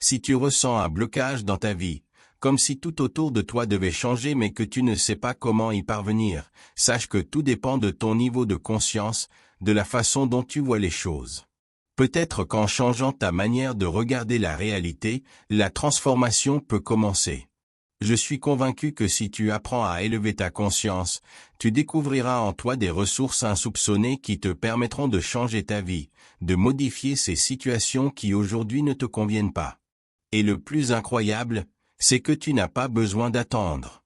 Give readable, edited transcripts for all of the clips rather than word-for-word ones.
Si tu ressens un blocage dans ta vie, comme si tout autour de toi devait changer mais que tu ne sais pas comment y parvenir, sache que tout dépend de ton niveau de conscience, de la façon dont tu vois les choses. Peut-être qu'en changeant ta manière de regarder la réalité, la transformation peut commencer. Je suis convaincu que si tu apprends à élever ta conscience, tu découvriras en toi des ressources insoupçonnées qui te permettront de changer ta vie, de modifier ces situations qui aujourd'hui ne te conviennent pas. Et le plus incroyable, c'est que tu n'as pas besoin d'attendre.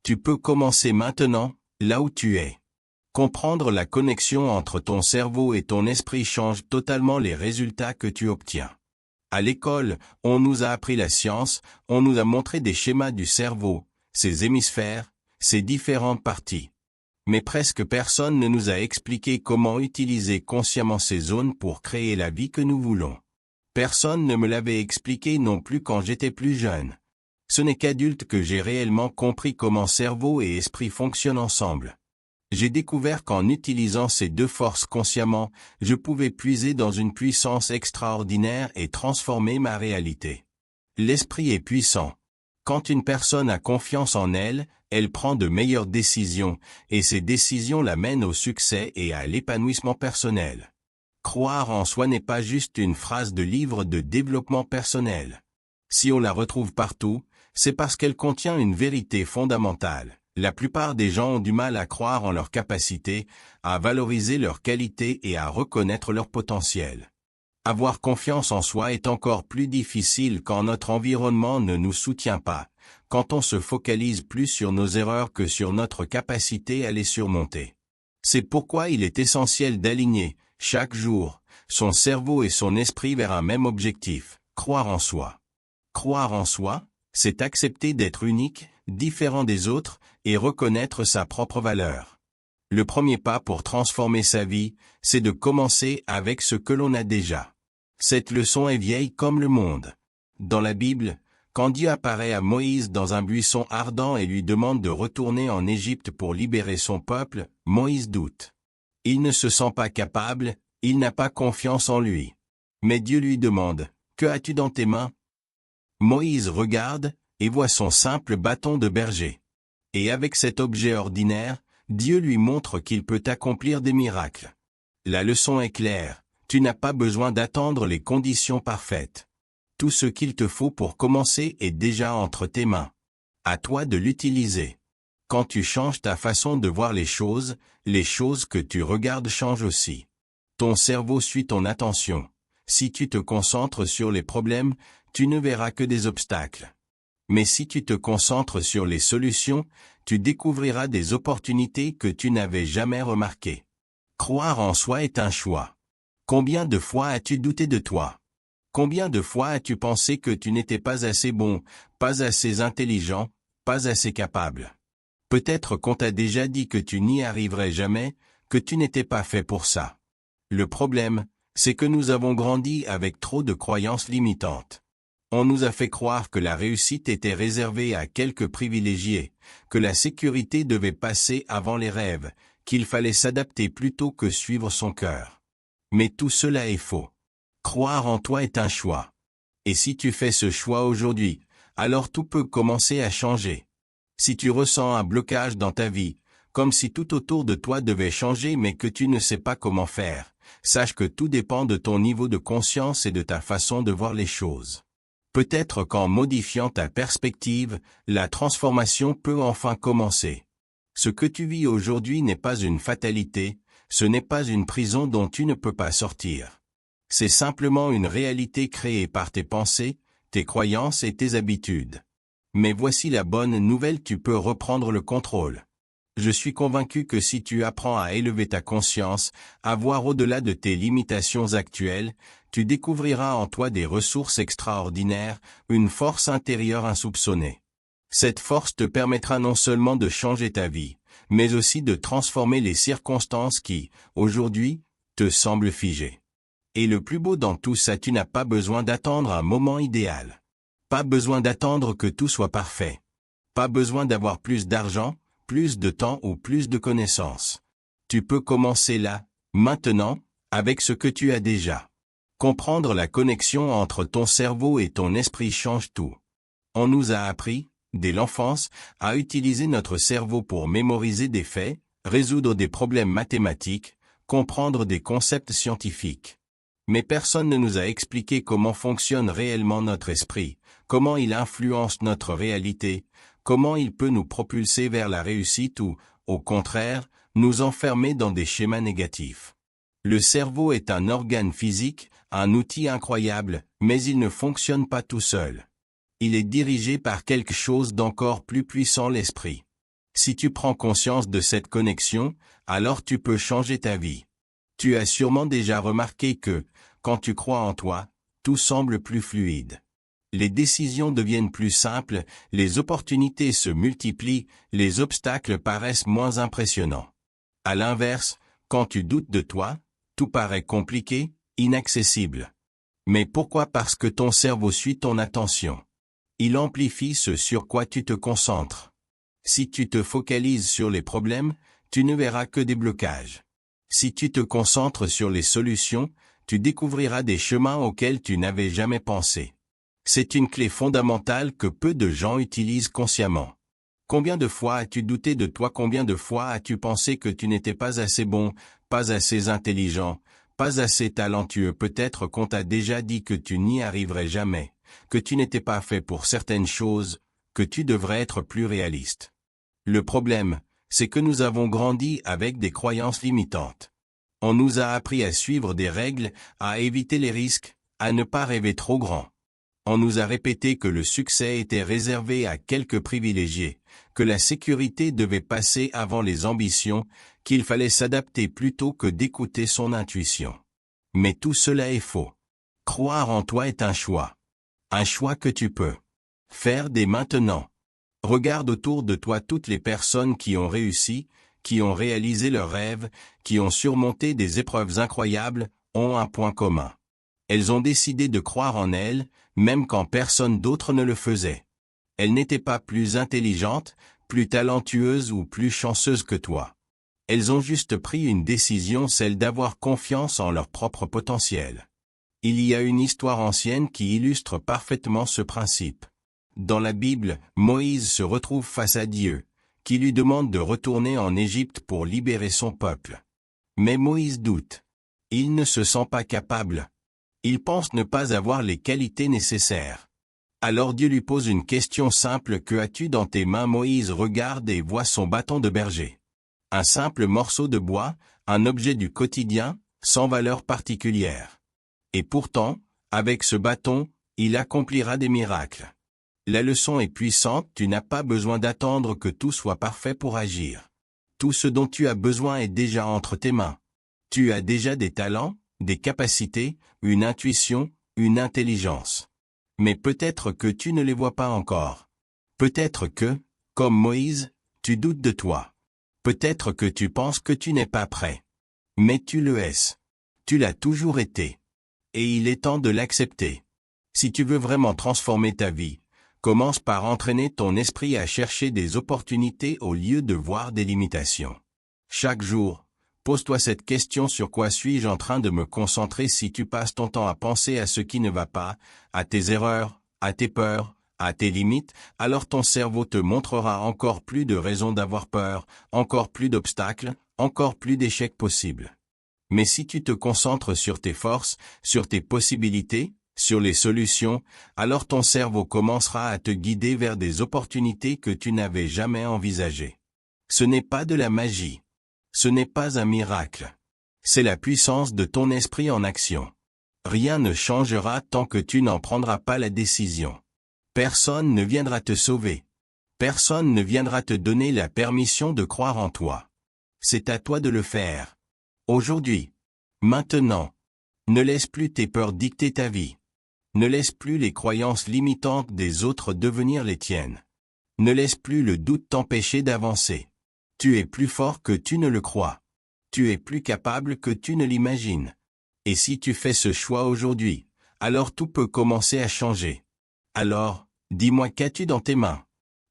Tu peux commencer maintenant, là où tu es. Comprendre la connexion entre ton cerveau et ton esprit change totalement les résultats que tu obtiens. À l'école, on nous a appris la science, on nous a montré des schémas du cerveau, ses hémisphères, ses différentes parties. Mais presque personne ne nous a expliqué comment utiliser consciemment ces zones pour créer la vie que nous voulons. Personne ne me l'avait expliqué non plus quand j'étais plus jeune. Ce n'est qu'adulte que j'ai réellement compris comment cerveau et esprit fonctionnent ensemble. J'ai découvert qu'en utilisant ces deux forces consciemment, je pouvais puiser dans une puissance extraordinaire et transformer ma réalité. L'esprit est puissant. Quand une personne a confiance en elle, elle prend de meilleures décisions, et ces décisions la mènent au succès et à l'épanouissement personnel. Croire en soi n'est pas juste une phrase de livre de développement personnel. Si on la retrouve partout, c'est parce qu'elle contient une vérité fondamentale. La plupart des gens ont du mal à croire en leurs capacités, à valoriser leurs qualités et à reconnaître leur potentiel. Avoir confiance en soi est encore plus difficile quand notre environnement ne nous soutient pas, quand on se focalise plus sur nos erreurs que sur notre capacité à les surmonter. C'est pourquoi il est essentiel d'aligner, chaque jour, son cerveau et son esprit vers un même objectif, croire en soi. Croire en soi, c'est accepter d'être unique, différent des autres, et reconnaître sa propre valeur. Le premier pas pour transformer sa vie, c'est de commencer avec ce que l'on a déjà. Cette leçon est vieille comme le monde. Dans la Bible, quand Dieu apparaît à Moïse dans un buisson ardent et lui demande de retourner en Égypte pour libérer son peuple, Moïse doute. Il ne se sent pas capable, il n'a pas confiance en lui. Mais Dieu lui demande, « Que as-tu dans tes mains ?» Moïse regarde, et voit son simple bâton de berger. Et avec cet objet ordinaire, Dieu lui montre qu'il peut accomplir des miracles. La leçon est claire, tu n'as pas besoin d'attendre les conditions parfaites. Tout ce qu'il te faut pour commencer est déjà entre tes mains. À toi de l'utiliser. Quand tu changes ta façon de voir les choses que tu regardes changent aussi. Ton cerveau suit ton attention. Si tu te concentres sur les problèmes, tu ne verras que des obstacles. Mais si tu te concentres sur les solutions, tu découvriras des opportunités que tu n'avais jamais remarquées. Croire en soi est un choix. Combien de fois as-tu douté de toi? Combien de fois as-tu pensé que tu n'étais pas assez bon, pas assez intelligent, pas assez capable? Peut-être qu'on t'a déjà dit que tu n'y arriverais jamais, que tu n'étais pas fait pour ça. Le problème, c'est que nous avons grandi avec trop de croyances limitantes. On nous a fait croire que la réussite était réservée à quelques privilégiés, que la sécurité devait passer avant les rêves, qu'il fallait s'adapter plutôt que suivre son cœur. Mais tout cela est faux. Croire en toi est un choix. Et si tu fais ce choix aujourd'hui, alors tout peut commencer à changer. Si tu ressens un blocage dans ta vie, comme si tout autour de toi devait changer mais que tu ne sais pas comment faire, sache que tout dépend de ton niveau de conscience et de ta façon de voir les choses. Peut-être qu'en modifiant ta perspective, la transformation peut enfin commencer. Ce que tu vis aujourd'hui n'est pas une fatalité, ce n'est pas une prison dont tu ne peux pas sortir. C'est simplement une réalité créée par tes pensées, tes croyances et tes habitudes. Mais voici la bonne nouvelle, tu peux reprendre le contrôle. Je suis convaincu que si tu apprends à élever ta conscience, à voir au-delà de tes limitations actuelles, tu découvriras en toi des ressources extraordinaires, une force intérieure insoupçonnée. Cette force te permettra non seulement de changer ta vie, mais aussi de transformer les circonstances qui, aujourd'hui, te semblent figées. Et le plus beau dans tout ça, tu n'as pas besoin d'attendre un moment idéal. Pas besoin d'attendre que tout soit parfait. Pas besoin d'avoir plus d'argent, plus de temps ou plus de connaissances. Tu peux commencer là, maintenant, avec ce que tu as déjà. Comprendre la connexion entre ton cerveau et ton esprit change tout. On nous a appris, dès l'enfance, à utiliser notre cerveau pour mémoriser des faits, résoudre des problèmes mathématiques, comprendre des concepts scientifiques. Mais personne ne nous a expliqué comment fonctionne réellement notre esprit, comment il influence notre réalité, comment il peut nous propulser vers la réussite ou, au contraire, nous enfermer dans des schémas négatifs. Le cerveau est un organe physique, un outil incroyable, mais il ne fonctionne pas tout seul. Il est dirigé par quelque chose d'encore plus puissant, l'esprit. Si tu prends conscience de cette connexion, alors tu peux changer ta vie. Tu as sûrement déjà remarqué que, quand tu crois en toi, tout semble plus fluide. Les décisions deviennent plus simples, les opportunités se multiplient, les obstacles paraissent moins impressionnants. À l'inverse, quand tu doutes de toi, tout paraît compliqué, inaccessible. Mais pourquoi? Parce que ton cerveau suit ton attention. Il amplifie ce sur quoi tu te concentres. Si tu te focalises sur les problèmes, tu ne verras que des blocages. Si tu te concentres sur les solutions, tu découvriras des chemins auxquels tu n'avais jamais pensé. C'est une clé fondamentale que peu de gens utilisent consciemment. Combien de fois as-tu douté de toi? Combien de fois as-tu pensé que tu n'étais pas assez bon, pas assez intelligent, pas assez talentueux? Peut-être qu'on t'a déjà dit que tu n'y arriverais jamais, que tu n'étais pas fait pour certaines choses, que tu devrais être plus réaliste. Le problème, c'est que nous avons grandi avec des croyances limitantes. On nous a appris à suivre des règles, à éviter les risques, à ne pas rêver trop grand. On nous a répété que le succès était réservé à quelques privilégiés, que la sécurité devait passer avant les ambitions, qu'il fallait s'adapter plutôt que d'écouter son intuition. Mais tout cela est faux. Croire en toi est un choix. Un choix que tu peux faire dès maintenant. Regarde autour de toi toutes les personnes qui ont réussi, qui ont réalisé leurs rêves, qui ont surmonté des épreuves incroyables, ont un point commun. Elles ont décidé de croire en elles, même quand personne d'autre ne le faisait. Elles n'étaient pas plus intelligentes, plus talentueuses ou plus chanceuses que toi. Elles ont juste pris une décision, celle d'avoir confiance en leur propre potentiel. Il y a une histoire ancienne qui illustre parfaitement ce principe. Dans la Bible, Moïse se retrouve face à Dieu, qui lui demande de retourner en Égypte pour libérer son peuple. Mais Moïse doute. Il ne se sent pas capable. Il pense ne pas avoir les qualités nécessaires. Alors Dieu lui pose une question simple: que as-tu dans tes mains? Moïse regarde et voit son bâton de berger. Un simple morceau de bois, un objet du quotidien, sans valeur particulière. Et pourtant, avec ce bâton, il accomplira des miracles. La leçon est puissante, tu n'as pas besoin d'attendre que tout soit parfait pour agir. Tout ce dont tu as besoin est déjà entre tes mains. Tu as déjà des talents, des capacités, une intuition, une intelligence. Mais peut-être que tu ne les vois pas encore. Peut-être que, comme Moïse, tu doutes de toi. Peut-être que tu penses que tu n'es pas prêt. Mais tu le es. Tu l'as toujours été. Et il est temps de l'accepter. Si tu veux vraiment transformer ta vie, commence par entraîner ton esprit à chercher des opportunités au lieu de voir des limitations. Chaque jour, pose-toi cette question: sur quoi suis-je en train de me concentrer? Si tu passes ton temps à penser à ce qui ne va pas, à tes erreurs, à tes peurs, à tes limites, alors ton cerveau te montrera encore plus de raisons d'avoir peur, encore plus d'obstacles, encore plus d'échecs possibles. Mais si tu te concentres sur tes forces, sur tes possibilités, sur les solutions, alors ton cerveau commencera à te guider vers des opportunités que tu n'avais jamais envisagées. Ce n'est pas de la magie. Ce n'est pas un miracle. C'est la puissance de ton esprit en action. Rien ne changera tant que tu n'en prendras pas la décision. Personne ne viendra te sauver. Personne ne viendra te donner la permission de croire en toi. C'est à toi de le faire. Aujourd'hui. Maintenant. Ne laisse plus tes peurs dicter ta vie. Ne laisse plus les croyances limitantes des autres devenir les tiennes. Ne laisse plus le doute t'empêcher d'avancer. Tu es plus fort que tu ne le crois. Tu es plus capable que tu ne l'imagines. Et si tu fais ce choix aujourd'hui, alors tout peut commencer à changer. Alors, dis-moi, qu'as-tu dans tes mains?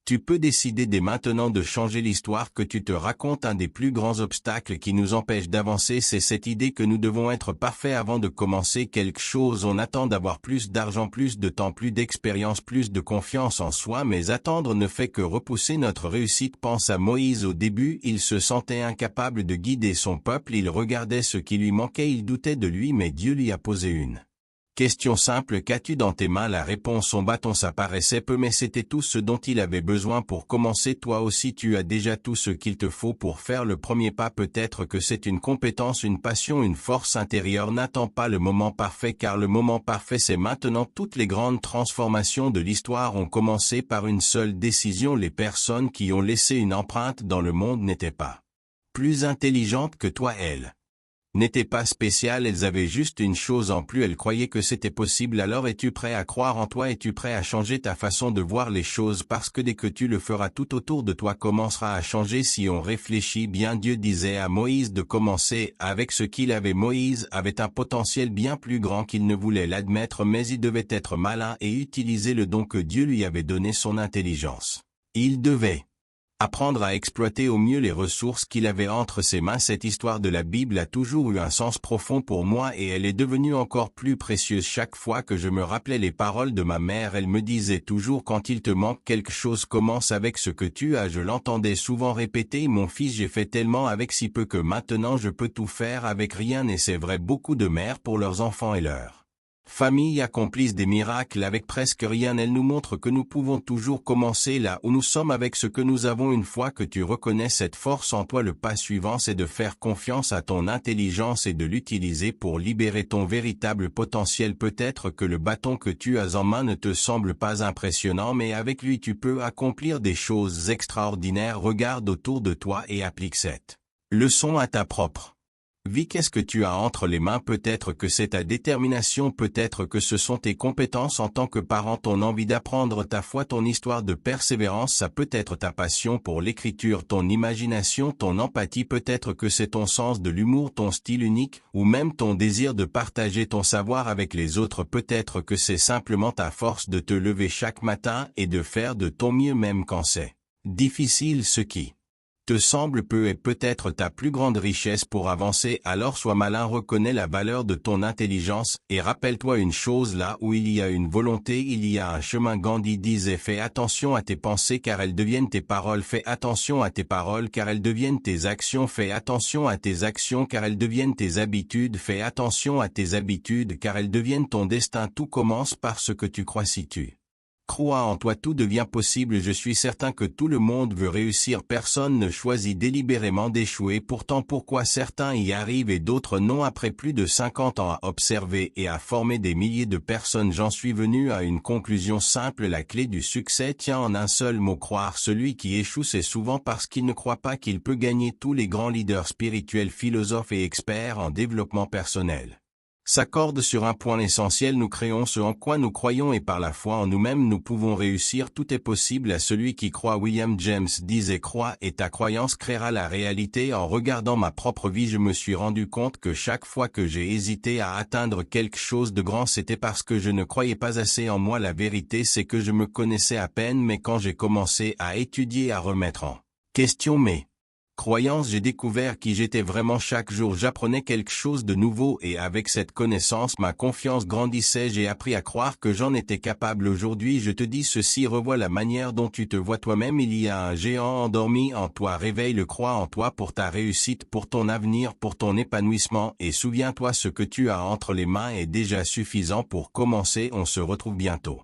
Tu peux décider dès maintenant de changer l'histoire que tu te racontes. Un des plus grands obstacles qui nous empêche d'avancer, c'est cette idée que nous devons être parfaits avant de commencer quelque chose. On attend d'avoir plus d'argent, plus de temps, plus d'expérience, plus de confiance en soi, mais attendre ne fait que repousser notre réussite. Pense à Moïse. Au début, il se sentait incapable de guider son peuple, il regardait ce qui lui manquait, il doutait de lui, mais Dieu lui a posé une question simple: qu'as-tu dans tes mains? La réponse: son bâton. Ça paraissait peu, mais c'était tout ce dont il avait besoin pour commencer. Toi aussi tu as déjà tout ce qu'il te faut pour faire le premier pas. Peut-être que c'est une compétence, une passion, une force intérieure. N'attends pas le moment parfait, car le moment parfait c'est maintenant. Toutes les grandes transformations de l'histoire ont commencé par une seule décision. Les personnes qui ont laissé une empreinte dans le monde n'étaient pas plus intelligentes que toi, elles n'étaient pas spéciales, elles avaient juste une chose en plus, elles croyaient que c'était possible. Alors es-tu prêt à croire en toi? Es-tu prêt à changer ta façon de voir les choses? Parce que dès que tu le feras, tout autour de toi commencera à changer. Si on réfléchit bien, Dieu disait à Moïse de commencer avec ce qu'il avait. Moïse avait un potentiel bien plus grand qu'il ne voulait l'admettre, mais il devait être malin et utiliser le don que Dieu lui avait donné, son intelligence. Il devait apprendre à exploiter au mieux les ressources qu'il avait entre ses mains. Cette histoire de la Bible a toujours eu un sens profond pour moi et elle est devenue encore plus précieuse chaque fois que je me rappelais les paroles de ma mère. Elle me disait toujours: quand il te manque quelque chose, commence avec ce que tu as. Je l'entendais souvent répéter: mon fils, j'ai fait tellement avec si peu que maintenant je peux tout faire avec rien. Et c'est vrai, beaucoup de mères pour leurs enfants et leurs famille accomplissent des miracles avec presque rien. Elle nous montre que nous pouvons toujours commencer là où nous sommes avec ce que nous avons. Une fois que tu reconnais cette force en toi, le pas suivant c'est de faire confiance à ton intelligence et de l'utiliser pour libérer ton véritable potentiel. Peut-être que le bâton que tu as en main ne te semble pas impressionnant, mais avec lui tu peux accomplir des choses extraordinaires. Regarde autour de toi et applique cette leçon à ta propre vie. Qu'est-ce que tu as entre les mains? Peut-être que c'est ta détermination, peut-être que ce sont tes compétences en tant que parent, ton envie d'apprendre, ta foi, ton histoire de persévérance. Ça peut être ta passion pour l'écriture, ton imagination, ton empathie. Peut-être que c'est ton sens de l'humour, ton style unique, ou même ton désir de partager ton savoir avec les autres. Peut-être que c'est simplement ta force de te lever chaque matin et de faire de ton mieux même quand c'est difficile. Ce qui te semble peu est peut-être ta plus grande richesse pour avancer. Alors sois malin, reconnais la valeur de ton intelligence, et rappelle-toi une chose: là où il y a une volonté, il y a un chemin. Gandhi disait: fais attention à tes pensées car elles deviennent tes paroles. Fais attention à tes paroles car elles deviennent tes actions. Fais attention à tes actions car elles deviennent tes habitudes. Fais attention à tes habitudes car elles deviennent ton destin. Tout commence par ce que tu crois. Si tu crois en toi, tout devient possible. Je suis certain que tout le monde veut réussir. Personne ne choisit délibérément d'échouer. Pourtant, pourquoi certains y arrivent et d'autres non? Après plus de 50 ans à observer et à former des milliers de personnes, j'en suis venu à une conclusion simple: la clé du succès tient en un seul mot: croire. Celui qui échoue, c'est souvent parce qu'il ne croit pas qu'il peut gagner. Tous les grands leaders spirituels, philosophes et experts en développement personnel s'accordent sur un point essentiel: nous créons ce en quoi nous croyons, et par la foi en nous-mêmes nous pouvons réussir. Tout est possible à celui qui croit. William James disait: crois et ta croyance créera la réalité. En regardant ma propre vie, je me suis rendu compte que chaque fois que j'ai hésité à atteindre quelque chose de grand, c'était parce que je ne croyais pas assez en moi. La vérité c'est que je me connaissais à peine, mais quand j'ai commencé à étudier, à remettre en question mes croyance, j'ai découvert qui j'étais vraiment. Chaque jour j'apprenais quelque chose de nouveau et avec cette connaissance ma confiance grandissait. J'ai appris à croire que j'en étais capable. Aujourd'hui je te dis ceci: revois la manière dont tu te vois toi-même. Il y a un géant endormi en toi. Réveille-le, crois en toi pour ta réussite, pour ton avenir, pour ton épanouissement, et souviens-toi, ce que tu as entre les mains est déjà suffisant pour commencer. On se retrouve bientôt.